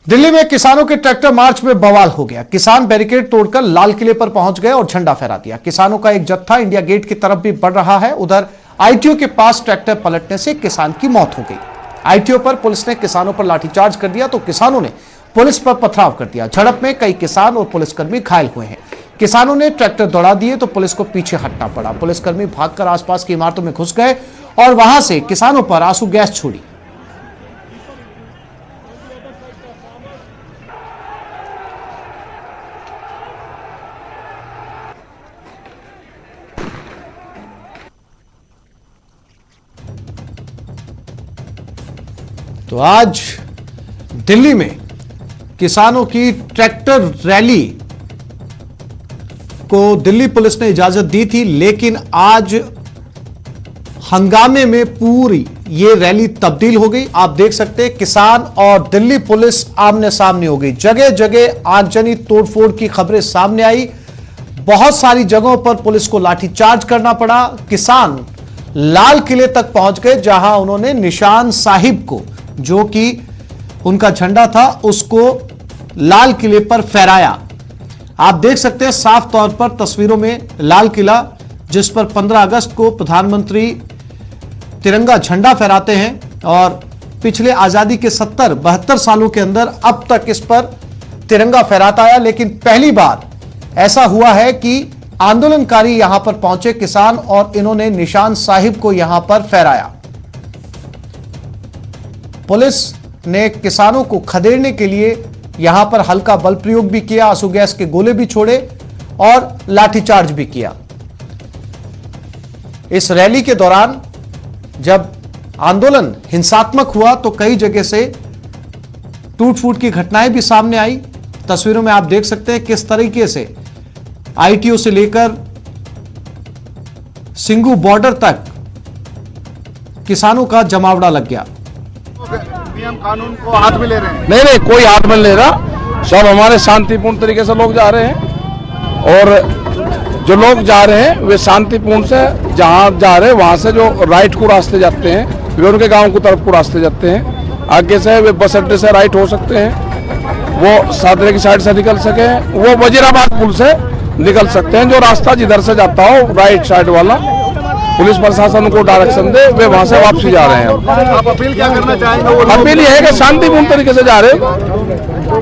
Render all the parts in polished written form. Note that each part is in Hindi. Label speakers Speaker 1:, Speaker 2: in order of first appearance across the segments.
Speaker 1: दिल्ली में किसानों के ट्रैक्टर मार्च में बवाल हो गया। किसान बैरिकेड तोड़कर लाल किले पर पहुंच गए और झंडा फहरा दिया। किसानों का एक जत्था इंडिया गेट की तरफ भी बढ़ रहा है। उधर आईटीओ के पास ट्रैक्टर पलटने से किसान की मौत हो गई। आईटीओ पर पुलिस ने किसानों पर लाठीचार्ज कर दिया तो किसानों ने पुलिस पर पथराव कर दिया। झड़प में कई किसान और पुलिसकर्मी घायल हुए हैं। किसानों ने ट्रैक्टर दौड़ा दिए तो पुलिस को पीछे हटना पड़ा। पुलिसकर्मी भागकर आसपास की इमारतों में घुस गए और वहां से किसानों पर आंसू गैस छोड़ी। तो आज दिल्ली में किसानों की ट्रैक्टर रैली को दिल्ली पुलिस ने इजाजत दी थी, लेकिन आज हंगामे में पूरी ये रैली तब्दील हो गई। आप देख सकते हैं किसान और दिल्ली पुलिस आमने सामने हो गई। जगह जगह आगजनी तोड़फोड़ की खबरें सामने आई। बहुत सारी जगहों पर पुलिस को लाठीचार्ज करना पड़ा। किसान लाल किले तक पहुंच गए, जहां उन्होंने निशान साहिब को, जो कि उनका झंडा था, उसको लाल किले पर फहराया। आप देख सकते हैं साफ तौर पर तस्वीरों में लाल किला, जिस पर 15 अगस्त को प्रधानमंत्री तिरंगा झंडा फहराते हैं और पिछले आजादी के 72 सालों के अंदर अब तक इस पर तिरंगा फहराता आया। लेकिन पहली बार ऐसा हुआ है कि आंदोलनकारी यहां पर पहुंचे किसान और इन्होंने निशान साहिब को यहां पर फहराया। पुलिस ने किसानों को खदेड़ने के लिए यहां पर हल्का बल प्रयोग भी किया, आंसू गैस के गोले भी छोड़े और लाठीचार्ज भी किया। इस रैली के दौरान जब आंदोलन हिंसात्मक हुआ तो कई जगह से टूट फूट की घटनाएं भी सामने आई। तस्वीरों में आप देख सकते हैं किस तरीके से आईटीओ से लेकर सिंगू बॉर्डर तक किसानों का जमावड़ा लग गया।
Speaker 2: नियम कानून को हाथ में ले रहे हैं?
Speaker 3: नहीं, कोई हाथ में ले रहा। सब हमारे शांतिपूर्ण तरीके से लोग जा रहे हैं और जो लोग जा रहे हैं वे शांतिपूर्ण से जहां जा रहे हैं वहां से जो राइट को रास्ते जाते हैं वे उनके गांव की तरफ को रास्ते जाते हैं। आगे से वे बस अड्डे से राइट हो सकते हैं, वो सादरे की साइड से निकल सके, वो वजीराबाद पुल से निकल सकते हैं। जो रास्ता जिधर से जाता हो राइट साइड वाला, पुलिस प्रशासन को डायरेक्शन दे, वे वहां से वापसी जा रहे हैं।
Speaker 2: आप अपील क्या करना चाहेंगे?
Speaker 3: अपील ये है कि शांतिपूर्ण तरीके से जा रहे,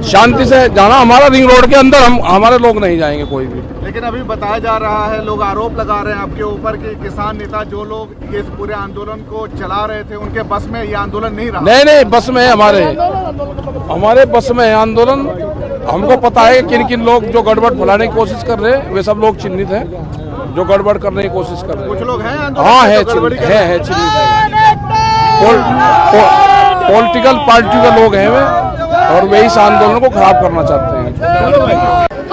Speaker 3: शांति से जाना। हमारा रिंग रोड के अंदर हमारे लोग नहीं जाएंगे कोई भी।
Speaker 2: लेकिन अभी बताया जा रहा है, लोग आरोप लगा रहे हैं आपके ऊपर कि किसान नेता जो लोग इस पूरे आंदोलन को चला रहे थे उनके बस में ये आंदोलन नहीं रहा।
Speaker 3: नहीं, बस में है, हमारे बस में है आंदोलन। हमको पता है किन किन लोग जो गड़बड़ फैलाने की कोशिश कर रहे हैं, वे सब लोग चिन्हित हैं जो गड़बड़ करने की कोशिश कर रहे हैं।
Speaker 2: कुछ लोग हैं?
Speaker 3: हाँ, है पॉलिटिकल पार्टी के लोग हैं वे, और वे इस आंदोलन को खराब करना चाहते हैं।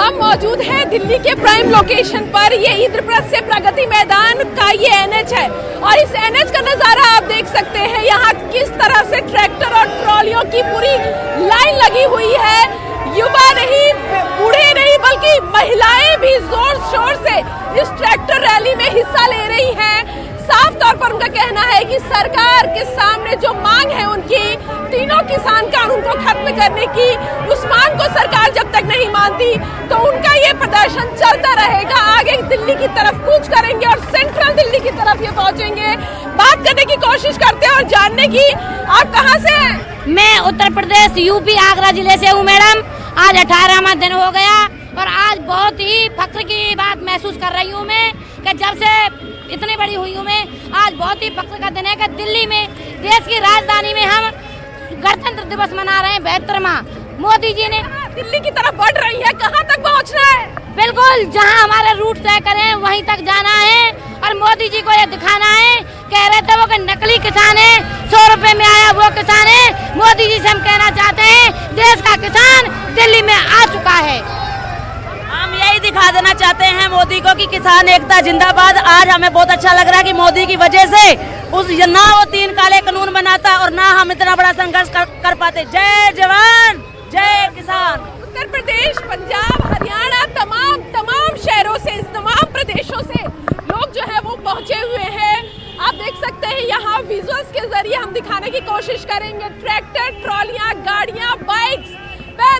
Speaker 4: हम मौजूद हैं दिल्ली के प्राइम लोकेशन पर। ये इंद्रप्रस्थ से प्रगति मैदान का ये एनएच है और इस एनएच का नजारा आप देख सकते हैं। यहाँ किस तरह से ट्रैक्टर और ट्रॉलियों की पूरी लाइन लगी हुई है। युवा नहीं, बूढ़े नहीं, बल्कि महिलाएं भी जोर शोर से इस ट्रैक्टर रैली में हिस्सा ले रही हैं। साफ तौर पर उनका कहना है कि सरकार के सामने जो मांग है उनकी, तीनों किसान कानून को खत्म करने की, उस मांग को सरकार जब तक नहीं मानती तो उनका ये प्रदर्शन चलता रहेगा। आगे दिल्ली की तरफ कूच करेंगे और सेंट्रल दिल्ली की तरफ ये पहुंचेंगे। बात करने की कोशिश करते हैं और जानने की, आप कहाँ से हैं?
Speaker 5: मैं उत्तर प्रदेश यूपी आगरा जिले से हूँ मैडम। आज 18वां दिन हो गया और आज बहुत ही फख्र की बात महसूस कर रही हूँ मैं कि जब से इतनी बड़ी हुई हूँ मैं, आज बहुत ही फख्र का दिन है कि दिल्ली में, देश की राजधानी में हम गणतंत्र दिवस मना रहे हैं 72वां। मोदी जी ने
Speaker 4: दिल्ली की तरफ बढ़ रही है, कहाँ तक पहुँचना है?
Speaker 5: बिल्कुल, जहाँ हमारे रूट तय करें वहीं तक जाना है और मोदी जी को ये दिखाना है। कह रहे थे वो कि नकली किसान है, 100 रुपए में आया वो किसान है। मोदी जी से हम कहना चाहते हैं देश का किसान दिल्ली में आ चुका है।
Speaker 6: हम यही दिखा देना चाहते हैं मोदी को कि किसान एकता जिंदाबाद। आज हमें बहुत अच्छा लग रहा है कि मोदी की वजह से ना वो 3 काले कानून बनाता और ना हम इतना बड़ा संघर्ष कर पाते। जय जवान जय किसान।
Speaker 4: उत्तर प्रदेश, पंजाब, हरियाणा, तमाम शहरों से, तमाम प्रदेशों से लोग जो है वो पहुंचे हुए हैं। आप देख सकते हैं यहाँ विजुअल्स के जरिए हम दिखाने की कोशिश करेंगे। ट्रैक्टर, ट्रॉलियां, गाड़ियां, बाइक्स,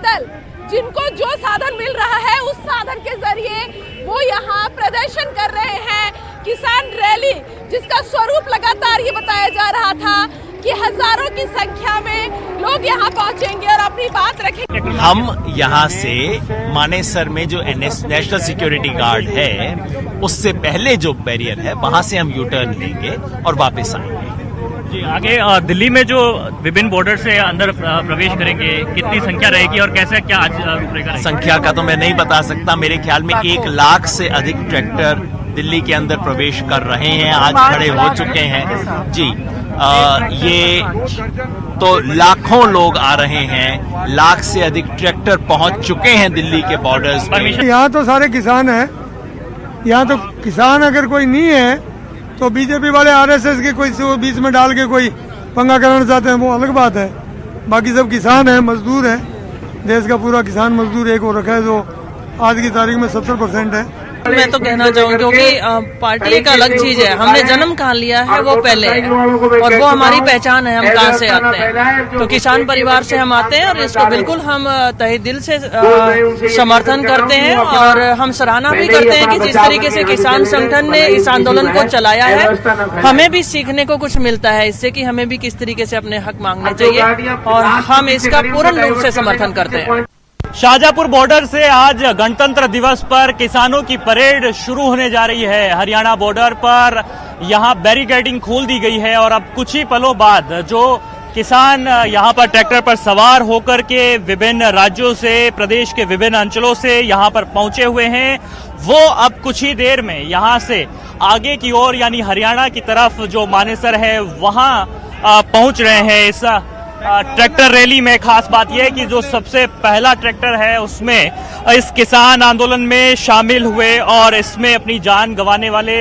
Speaker 4: पैदल जिनको जो साधन मिल रहा है उस साधन के जरिए वो यहाँ प्रदर्शन कर रहे हैं। किसान रैली जिसका स्वरूप लगातार ये बताया जा रहा था कि हजारों की संख्या में लोग यहाँ पहुंचेंगे और अपनी बात रखेंगे।
Speaker 7: हम यहाँ से मानेसर में जो नेशनल सिक्योरिटी गार्ड है उससे पहले जो बैरियर है वहां से हम यू टर्न लेंगे और वापस आएंगे।
Speaker 8: जी, आगे दिल्ली में जो विभिन्न बॉर्डर से अंदर प्रवेश करेंगे कितनी संख्या रहेगी और कैसे क्या आज रूपरेखा रहेगी?
Speaker 7: संख्या का तो मैं नहीं बता सकता। मेरे ख्याल में 1 लाख से अधिक ट्रैक्टर दिल्ली के अंदर प्रवेश कर रहे हैं, आज खड़े हो चुके हैं। जी ये तो लाखों लोग आ रहे हैं, लाख से अधिक ट्रैक्टर पहुंच चुके हैं दिल्ली के बॉर्डर्स पे।
Speaker 9: यहाँ तो सारे किसान हैं, यहाँ तो किसान अगर कोई नहीं है तो बीजेपी वाले आरएसएस के कोई बीच में डाल के कोई पंगा कराना चाहते हैं, वो अलग बात है। बाकी सब किसान हैं, मजदूर हैं, देश का पूरा किसान मजदूर एक हो रखा है जो आज की तारीख में 70% है।
Speaker 10: मैं तो कहना चाहूँगी क्योंकि पार्टी एक अलग चीज है, हमने जन्म कहाँ लिया है वो पहले है और वो हमारी पहचान है, हम कहाँ से आते हैं। तो किसान परिवार से हम आते हैं और इसको बिल्कुल हम तहे दिल से समर्थन करते हैं और हम सराहना भी करते हैं कि जिस तरीके से किसान संगठन ने इस आंदोलन को चलाया है हमें भी सीखने को कुछ मिलता है इससे कि हमें भी किस तरीके से अपने हक मांगने चाहिए और हम इसका पूर्ण रूप से समर्थन करते हैं।
Speaker 8: शाहजहांपुर बॉर्डर से आज गणतंत्र दिवस पर किसानों की परेड शुरू होने जा रही है। हरियाणा बॉर्डर पर यहां बैरिकेडिंग खोल दी गई है और अब कुछ ही पलों बाद जो किसान यहां पर ट्रैक्टर पर सवार होकर के विभिन्न राज्यों से, प्रदेश के विभिन्न अंचलों से यहां पर पहुंचे हुए हैं, वो अब कुछ ही देर में यहां से आगे की ओर यानी हरियाणा की तरफ जो मानेसर है वहां पहुंच रहे हैं। इस ट्रैक्टर रैली में खास बात यह है कि जो सबसे पहला ट्रैक्टर है उसमें इस किसान आंदोलन में शामिल हुए और इसमें अपनी जान गंवाने वाले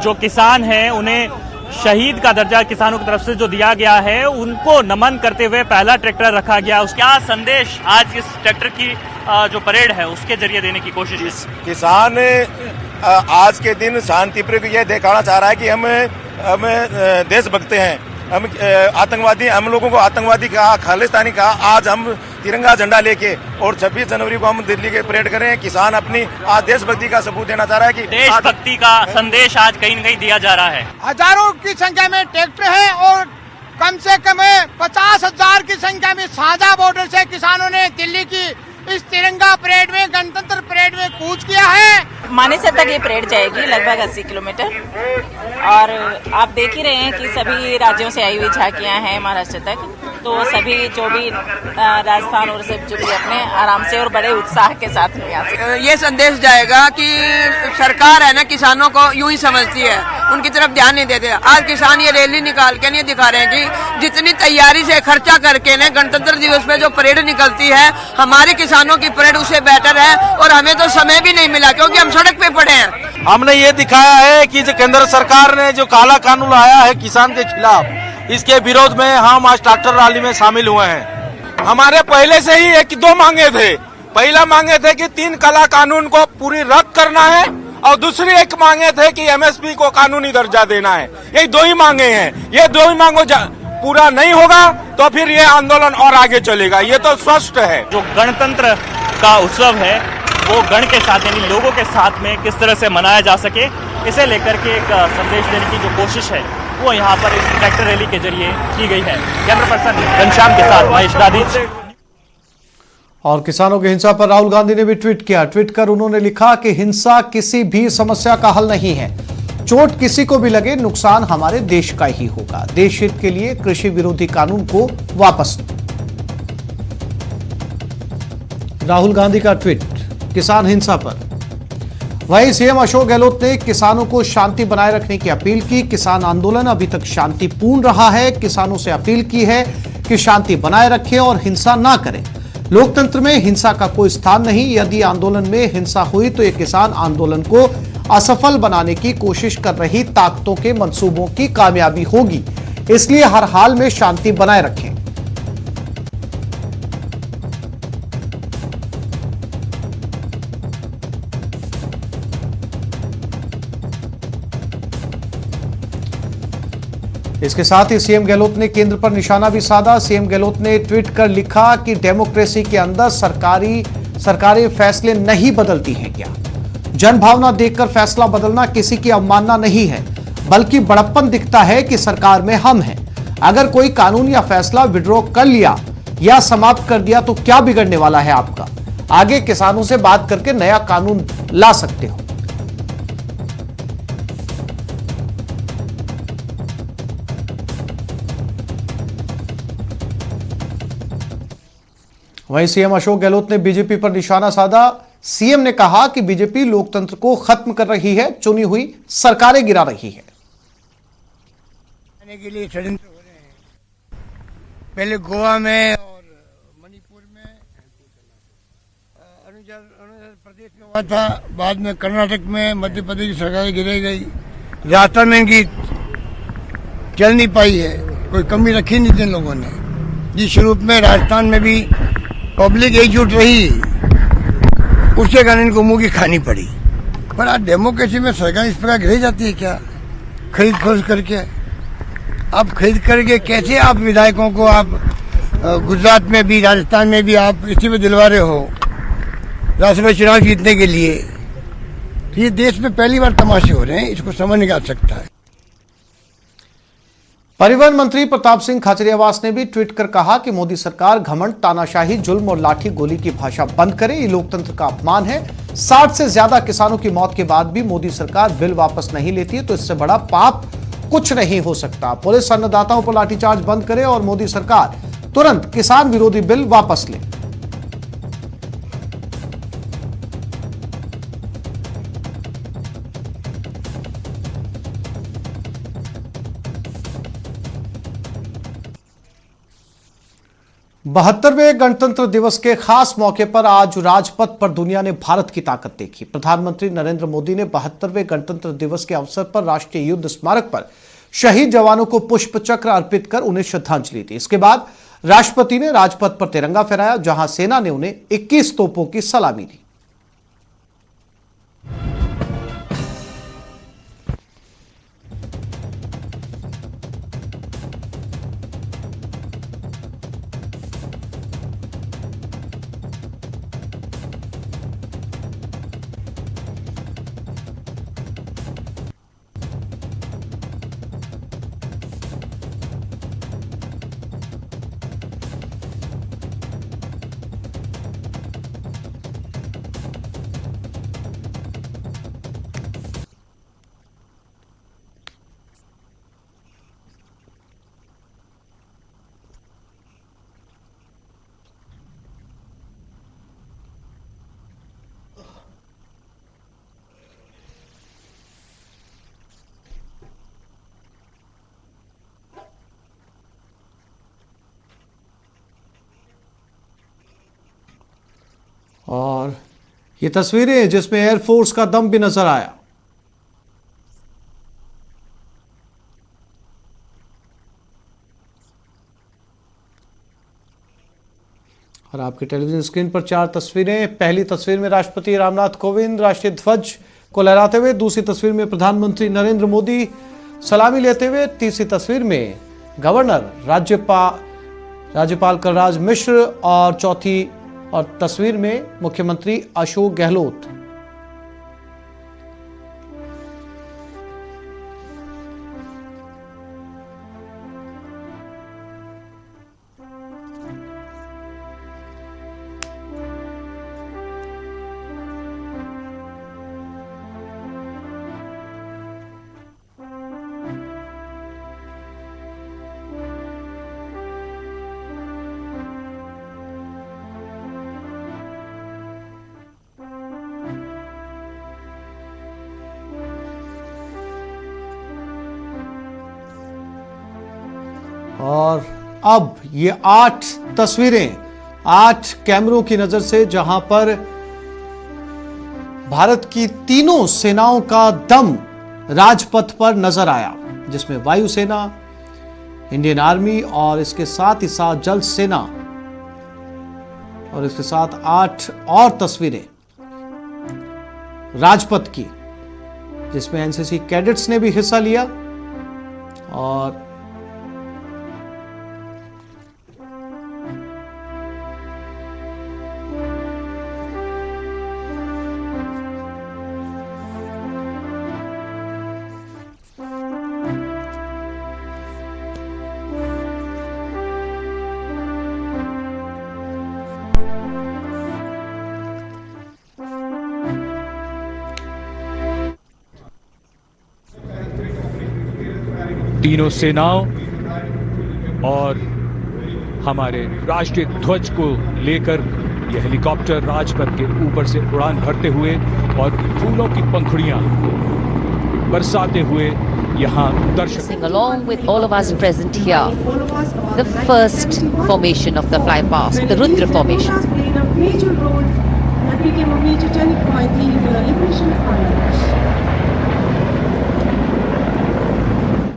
Speaker 8: जो किसान हैं उन्हें शहीद का दर्जा किसानों की तरफ से जो दिया गया है उनको नमन करते हुए पहला ट्रैक्टर रखा गया। उसका क्या संदेश आज इस ट्रैक्टर की जो परेड है उसके जरिए देने की कोशिश है?
Speaker 11: किसान आज के दिन शांति प्रिय यह दिखाना चाह रहा है कि हम देशभक्त हैं, हम आतंकवादी, हम लोगों को आतंकवादी कहा, खालिस्तानी कहा। आज हम तिरंगा झंडा लेके और 26 जनवरी को हम दिल्ली के परेड करें। किसान अपनी आज देशभक्ति का सबूत देना चाह रहा है कि
Speaker 8: देशभक्ति का संदेश आज कहीं न कहीं दिया जा रहा है।
Speaker 9: हजारों की संख्या में ट्रैक्टर है और कम से कम 50,000 की संख्या में शाहजहां बॉर्डर से किसानों ने दिल्ली की इस तिरंगा परेड में, गणतंत्र परेड में कूच किया है।
Speaker 6: मानेसर तक ये परेड जाएगी लगभग 80 किलोमीटर और आप देख ही रहे हैं कि सभी राज्यों से आई हुई झांकियां हैं महाराष्ट्र तक, तो सभी जो भी राजस्थान और सब जो भी अपने आराम से और बड़े उत्साह के साथ में
Speaker 10: ये संदेश जाएगा कि सरकार है ना किसानों को यूं ही समझती है, उनकी तरफ ध्यान नहीं देते। आज किसान ये रैली निकाल के नहीं दिखा रहे हैं कि जितनी तैयारी से खर्चा करके ने गणतंत्र दिवस पे जो परेड निकलती है हमारे किसानों की परेड उससे बेटर है और हमें तो समय भी नहीं मिला क्योंकि हम सड़क पे पड़े हैं।
Speaker 3: हमने ये दिखाया है कि जो केंद्र सरकार ने जो काला कानून लाया है किसान के खिलाफ, इसके विरोध में हम आज ट्रैक्टर रैली में शामिल हुए हैं। हमारे पहले से ही 1-2 मांगे थे। पहला मांगे थे कि 3 काला कानून को पूरी रद्द करना है और दूसरी एक मांगे थे कि एमएसपी को कानूनी दर्जा देना है। ये 2 ही मांगे हैं। ये 2 ही मांगों पूरा नहीं होगा तो फिर ये आंदोलन और आगे चलेगा, ये तो स्पष्ट है।
Speaker 8: जो गणतंत्र का उत्सव है वो गण के साथ यानी लोगों के साथ में किस तरह से मनाया जा सके, इसे लेकर के एक संदेश देने की जो कोशिश है वो यहाँ पर इस ट्रैक्टर रैली के जरिए की गई है। कैमरा पर्सन घनश्याम के साथ महेश दादी।
Speaker 1: और किसानों की हिंसा पर राहुल गांधी ने भी ट्वीट किया। ट्वीट कर उन्होंने लिखा कि हिंसा किसी भी समस्या का हल नहीं है, चोट किसी को भी लगे नुकसान हमारे देश का ही होगा। देश हित के लिए कृषि विरोधी कानून को वापस। राहुल गांधी का ट्वीट किसान हिंसा पर। वहीं सीएम अशोक गहलोत ने किसानों को शांति बनाए रखने की अपील की। किसान आंदोलन अभी तक शांतिपूर्ण रहा है। किसानों से अपील की है कि शांति बनाए रखें और हिंसा ना करें। लोकतंत्र में हिंसा का कोई स्थान नहीं। यदि आंदोलन में हिंसा हुई तो ये किसान आंदोलन को असफल बनाने की कोशिश कर रही ताकतों के मंसूबों की कामयाबी होगी। इसलिए हर हाल में शांति बनाए रखें। इसके साथ ही सीएम गहलोत ने केंद्र पर निशाना भी साधा। सीएम गहलोत ने ट्वीट कर लिखा कि डेमोक्रेसी के अंदर सरकारें फैसले नहीं बदलती हैं क्या? जनभावना देखकर फैसला बदलना किसी की अवमानना नहीं है, बल्कि बड़प्पन दिखता है कि सरकार में हम हैं। अगर कोई कानून या फैसला विड्रॉ कर लिया या समाप्त कर दिया तो क्या बिगड़ने वाला है आपका? आगे किसानों से बात करके नया कानून ला सकते हो। वहीं सीएम अशोक गहलोत ने बीजेपी पर निशाना साधा। सीएम ने कहा कि बीजेपी लोकतंत्र को खत्म कर रही है, चुनी हुई सरकारें गिरा रही है।
Speaker 12: के लिए षड्यंत्र हो रहे हैं। पहले गोवा में और मणिपुर में, अरुणाचल प्रदेश में हुआ था, बाद में कर्नाटक में, मध्य प्रदेश की सरकारें गिराई गई। राजस्थान में इनकी चल नहीं पाई है, कोई कमी रखी नहीं थी लोगों ने। जिस रूप में राजस्थान में भी पब्लिक एकजुट रही, उसके कारण इनको मुंह की खानी पड़ी। पर आज डेमोक्रेसी में सरकार इस प्रकार गिराई जाती है क्या? खरीद खोज करके, आप खरीद करके कैसे आप विधायकों को आप गुजरात में भी, राजस्थान में भी आप इस्तीफे दिलवा रहे हो राज्यसभा चुनाव जीतने के लिए? ये देश में पहली बार तमाशे हो रहे हैं, इसको समझ नहीं आ सकता है।
Speaker 1: परिवहन मंत्री प्रताप सिंह खाचरियावास ने भी ट्वीट कर कहा कि मोदी सरकार घमंड, तानाशाही, जुल्म और लाठी गोली की भाषा बंद करे। ये लोकतंत्र का अपमान है। 60 से ज्यादा किसानों की मौत के बाद भी मोदी सरकार बिल वापस नहीं लेती है तो इससे बड़ा पाप कुछ नहीं हो सकता। पुलिस अन्नदाताओं पर लाठीचार्ज बंद करे और मोदी सरकार तुरंत किसान विरोधी बिल वापस ले। बहत्तरवें गणतंत्र दिवस के खास मौके पर आज राजपथ पर दुनिया ने भारत की ताकत देखी। प्रधानमंत्री नरेंद्र मोदी ने 72वें गणतंत्र दिवस के अवसर पर राष्ट्रीय युद्ध स्मारक पर शहीद जवानों को पुष्प चक्र अर्पित कर उन्हें श्रद्धांजलि दी। इसके बाद राष्ट्रपति ने राजपथ पर तिरंगा फहराया, जहां सेना ने उन्हें 21 तोपों की सलामी दी। और ये तस्वीरें जिसमें एयरफोर्स का दम भी नजर आया। और आपके टेलीविजन स्क्रीन पर 4 तस्वीरें। पहली तस्वीर में राष्ट्रपति रामनाथ कोविंद राष्ट्रीय ध्वज को लहराते हुए, दूसरी तस्वीर में प्रधानमंत्री नरेंद्र मोदी सलामी लेते हुए, तीसरी तस्वीर में गवर्नर राज्यपाल कलराज मिश्र और चौथी और तस्वीर में मुख्यमंत्री अशोक गहलोत। और अब ये 8 तस्वीरें 8 कैमरों की नजर से, जहां पर भारत की तीनों सेनाओं का दम राजपथ पर नजर आया, जिसमें वायुसेना, इंडियन आर्मी और इसके साथ ही साथ जल सेना, और इसके साथ 8 और तस्वीरें राजपथ की, जिसमें एनसीसी कैडेट्स ने भी हिस्सा लिया। और
Speaker 13: तीनों सेनाओं और हमारे राष्ट्रीय ध्वज को लेकर यह हेलीकॉप्टर राजपथ के ऊपर से उड़ान भरते हुए और फूलों की पंखुड़ियां बरसाते हुए यहाँ दर्शक
Speaker 14: along with all of us present here, the first formation of the fly past, the Rudra formation.
Speaker 15: Played a major role that became a major turning point in the liberation of Bangladesh.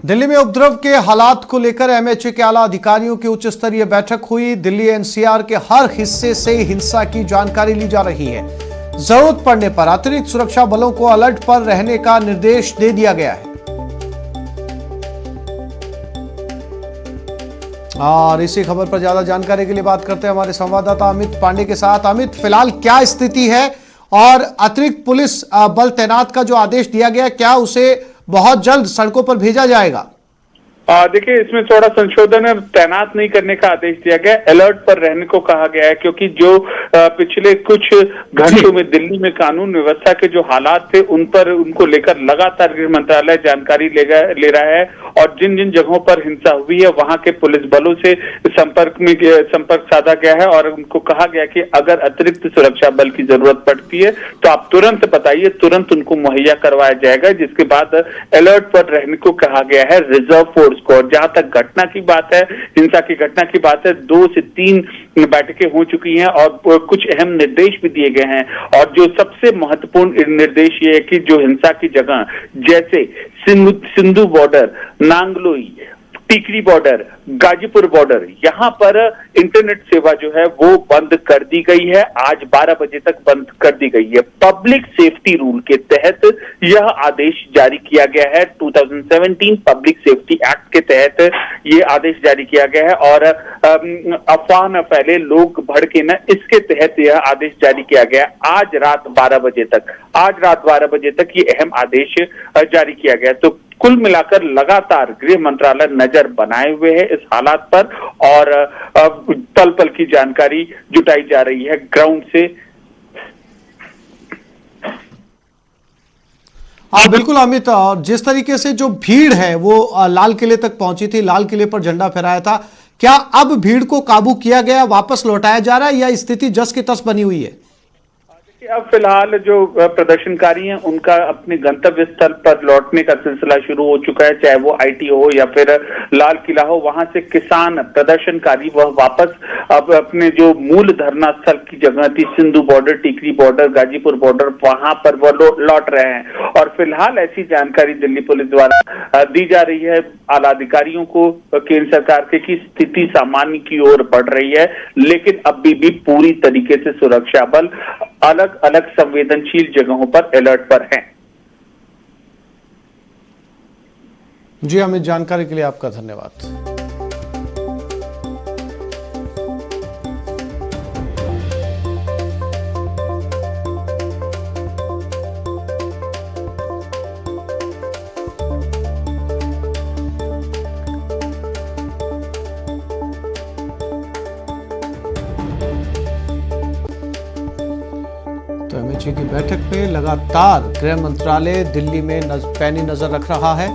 Speaker 1: Delhi में उपद्रव के हालात को लेकर एमएचए के आला अधिकारियों की उच्च स्तरीय बैठक हुई। दिल्ली एनसीआर के हर हिस्से से हिंसा की जानकारी ली जा रही है। जरूरत पड़ने पर अतिरिक्त सुरक्षा बलों को अलर्ट पर रहने का निर्देश दे दिया गया है। और इसी खबर पर ज्यादा जानकारी के लिए बात करते हैं हमारे संवाददाता अमित पांडे के साथ। अमित, फिलहाल क्या स्थिति है और अतिरिक्त पुलिस बल तैनात का जो आदेश दिया गया, क्या उसे बहुत जल्द सड़कों पर भेजा जाएगा?
Speaker 16: देखिए, इसमें थोड़ा संशोधन है। तैनात नहीं करने का आदेश दिया गया, अलर्ट पर रहने को कहा गया है, क्योंकि जो पिछले कुछ घंटों में दिल्ली में कानून व्यवस्था के जो हालात थे उनको लेकर लगातार गृह मंत्रालय जानकारी ले रहा है और जिन जिन जगहों पर हिंसा हुई है वहां के पुलिस बलों से संपर्क साधा गया है और उनको कहा गया कि अगर अतिरिक्त सुरक्षा बल की जरूरत पड़ती है तो आप तुरंत बताइए, तुरंत उनको मुहैया करवाया जाएगा। जिसके बाद अलर्ट पर रहने को कहा गया है रिजर्व फोर्स को। और जहां तक घटना की बात है, हिंसा की घटना की बात है, 2 से 3 बैठकें हो चुकी हैं और कुछ अहम निर्देश भी दिए गए हैं। और जो सबसे महत्वपूर्ण निर्देश ये है कि जो हिंसा की जगह जैसे Sindhu border, Nangloi, Tikri border, Ghazipur border, यहाँ पर इंटरनेट सेवा जो है वो बंद कर दी गई है। आज 12 बजे तक बंद कर दी गई है। पब्लिक सेफ्टी रूल के तहत यह आदेश जारी किया गया है। 2017 पब्लिक सेफ्टी एक्ट के तहत ये आदेश जारी किया गया है और अफवाह न फैले, लोग भड़के न, इसके तहत यह आदेश जारी किया गया। आज रात 12 बजे तक ये अहम आदेश जारी किया गया। तो कुल मिलाकर लगातार गृह मंत्रालय नजर बनाए हुए है इस हालात पर और पल पल की जानकारी जुटाई जा रही है ग्राउंड से।
Speaker 1: बिल्कुल अमित, जिस तरीके से जो भीड़ है वो लाल किले तक पहुंची थी, लाल किले पर झंडा फहराया था, क्या अब भीड़ को काबू किया गया, वापस लौटाया जा रहा है या स्थिति जस की तस बनी हुई है?
Speaker 16: अब फिलहाल जो प्रदर्शनकारी हैं उनका अपने गंतव्य स्थल पर लौटने का सिलसिला शुरू हो चुका है, चाहे वो आईटी हो या फिर लाल किला हो। वहां से किसान प्रदर्शनकारी वह वापस अब अपने जो मूल धरना स्थल की जगह थी, Sindhu border, Tikri border, Ghazipur border, वहां पर वह लौट रहे हैं। और फिलहाल ऐसी जानकारी दिल्ली पुलिस द्वारा दी जा रही है आला अधिकारियों को केंद्र सरकार के की स्थिति सामान्य की ओर बढ़ रही है, लेकिन अभी भी पूरी तरीके से सुरक्षा बल अलग अलग संवेदनशील जगहों पर अलर्ट पर हैं।
Speaker 1: जी अमित, जानकारी के लिए आपका धन्यवाद। तो एमएचए की बैठक में लगातार गृह मंत्रालय दिल्ली में पैनी नजर रख रहा है।